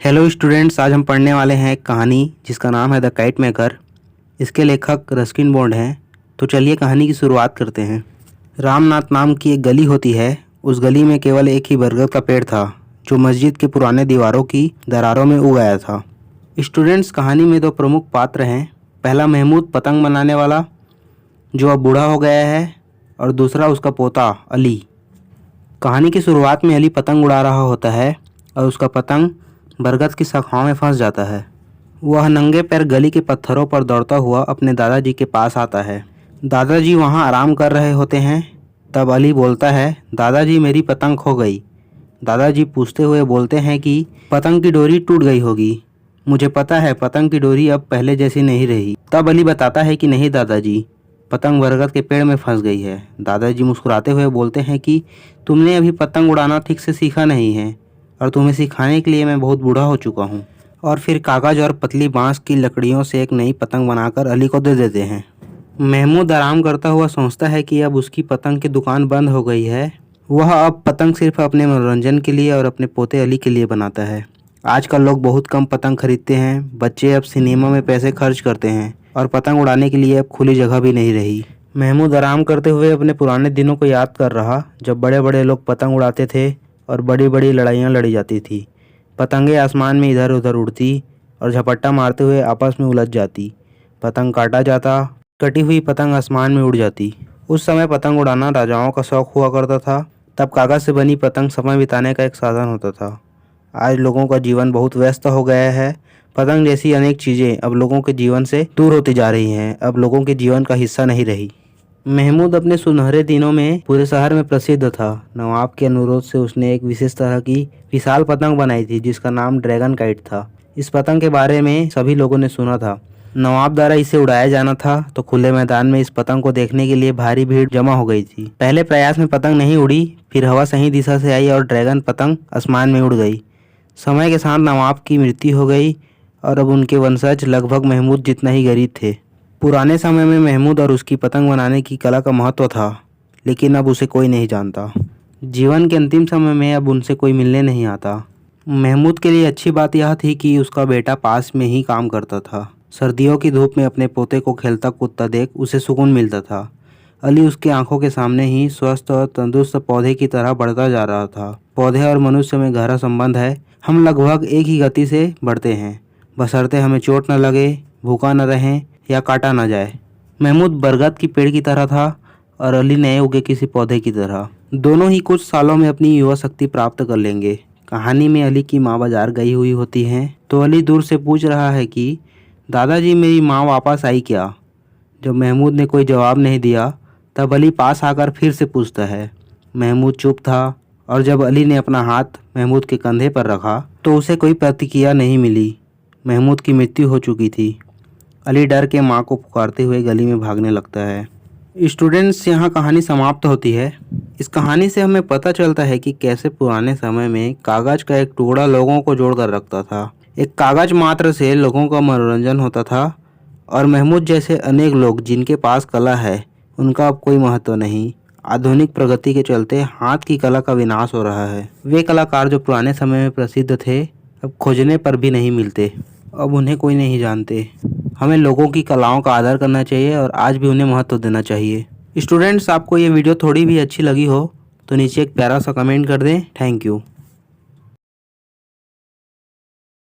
Hello students, आज हम पढ़ने वाले हैं एक कहानी जिसका नाम है द काइट मेकर। इसके लेखक रस्किन बॉन्ड हैं। तो चलिए कहानी की शुरुआत करते हैं। रामनाथ नाम की एक गली होती है। उस गली में केवल एक ही बरगद का पेड़ था जो मस्जिद के पुराने दीवारों की दरारों में उग आया था। स्टूडेंट्स, कहानी में दो प्रमुख पात्र हैं। पहला महमूद पतंग बनाने वाला जो अब बूढ़ा हो गया है, और दूसरा उसका पोता अली। कहानी की शुरुआत में अली पतंग उड़ा रहा होता है और उसका पतंग बरगद की शाखाओं में फंस जाता है। वह नंगे पैर गली के पत्थरों पर दौड़ता हुआ अपने दादाजी के पास आता है। दादाजी वहां आराम कर रहे होते हैं। तब अली बोलता है, दादाजी मेरी पतंग खो गई। दादाजी पूछते हुए बोलते हैं कि पतंग की डोरी टूट गई होगी। मुझे पता है, पतंग की डोरी अब पहले जैसी नहीं रही। तब अली बताता है कि नहीं दादाजी, पतंग बरगद के पेड़ में फंस गई है। दादाजी मुस्कुराते हुए बोलते हैं कि तुमने अभी पतंग उड़ाना ठीक से सीखा नहीं है और तुम्हें सिखाने के लिए मैं बहुत बूढ़ा हो चुका हूँ। और फिर कागज़ और पतली बांस की लकड़ियों से एक नई पतंग बनाकर अली को दे देते हैं। महमूद आराम करता हुआ सोचता है कि अब उसकी पतंग की दुकान बंद हो गई है। वह अब पतंग सिर्फ अपने मनोरंजन के लिए और अपने पोते अली के लिए बनाता है। आजकल लोग बहुत कम पतंग खरीदते हैं। बच्चे अब सिनेमा में पैसे खर्च करते हैं और पतंग उड़ाने के लिए अब खुली जगह भी नहीं रही। महमूद आराम करते हुए अपने पुराने दिनों को याद कर रहा, जब बड़े बड़े लोग पतंग उड़ाते थे और बड़ी बड़ी लड़ाइयाँ लड़ी जाती थी। पतंगें आसमान में इधर उधर उड़ती और झपट्टा मारते हुए आपस में उलझ जाती। पतंग काटा जाता, कटी हुई पतंग आसमान में उड़ जाती। उस समय पतंग उड़ाना राजाओं का शौक हुआ करता था। तब कागज़ से बनी पतंग समय बिताने का एक साधन होता था। आज लोगों का जीवन बहुत व्यस्त हो गया है। पतंग जैसी अनेक चीज़ें अब लोगों के जीवन से दूर होती जा रही हैं, अब लोगों के जीवन का हिस्सा नहीं रही। महमूद अपने सुनहरे दिनों में पूरे शहर में प्रसिद्ध था। नवाब के अनुरोध से उसने एक विशेष तरह की विशाल पतंग बनाई थी जिसका नाम ड्रैगन काइट था। इस पतंग के बारे में सभी लोगों ने सुना था। नवाब द्वारा इसे उड़ाया जाना था, तो खुले मैदान में इस पतंग को देखने के लिए भारी भीड़ जमा हो गई थी। पहले प्रयास में पतंग नहीं उड़ी, फिर हवा सही दिशा से आई और ड्रैगन पतंग आसमान में उड़ गई। समय के साथ नवाब की मृत्यु हो गई और अब उनके वंशज लगभग महमूद जितना ही गरीब थे। पुराने समय में महमूद और उसकी पतंग बनाने की कला का महत्व था, लेकिन अब उसे कोई नहीं जानता। जीवन के अंतिम समय में अब उनसे कोई मिलने नहीं आता। महमूद के लिए अच्छी बात यह थी कि उसका बेटा पास में ही काम करता था। सर्दियों की धूप में अपने पोते को खेलता कूदता देख उसे सुकून मिलता था। अली उसकी आंखों के सामने ही स्वस्थ और तंदुरुस्त पौधे की तरह बढ़ता जा रहा था। पौधे और मनुष्य में गहरा संबंध है। हम लगभग एक ही गति से बढ़ते हैं, बशर्ते हमें चोट न लगे, भूखा न रहें या काटा न जाए। महमूद बरगद की पेड़ की तरह था और अली नए उगे किसी पौधे की तरह। दोनों ही कुछ सालों में अपनी युवा शक्ति प्राप्त कर लेंगे। कहानी में अली की माँ बाजार गई हुई होती हैं, तो अली दूर से पूछ रहा है कि दादाजी मेरी माँ वापस आई क्या। जब महमूद ने कोई जवाब नहीं दिया, तब अली पास आकर फिर से पूछता है। महमूद चुप था और जब अली ने अपना हाथ महमूद के कंधे पर रखा तो उसे कोई प्रतिक्रिया नहीं मिली। महमूद की मृत्यु हो चुकी थी। अली डर के माँ को पुकारते हुए गली में भागने लगता है। स्टूडेंट्स, यहाँ कहानी समाप्त होती है। इस कहानी से हमें पता चलता है कि कैसे पुराने समय में कागज का एक टुकड़ा लोगों को जोड़कर रखता था। एक कागज मात्र से लोगों का मनोरंजन होता था और महमूद जैसे अनेक लोग जिनके पास कला है, उनका अब कोई महत्व नहीं। आधुनिक प्रगति के चलते हाथ की कला का विनाश हो रहा है। वे कलाकार जो पुराने समय में प्रसिद्ध थे, अब खोजने पर भी नहीं मिलते। अब उन्हें कोई नहीं जानते। हमें लोगों की कलाओं का आदर करना चाहिए और आज भी उन्हें महत्व देना चाहिए। स्टूडेंट्स, आपको ये वीडियो थोड़ी भी अच्छी लगी हो तो नीचे एक प्यारा सा कमेंट कर दें। Thank you.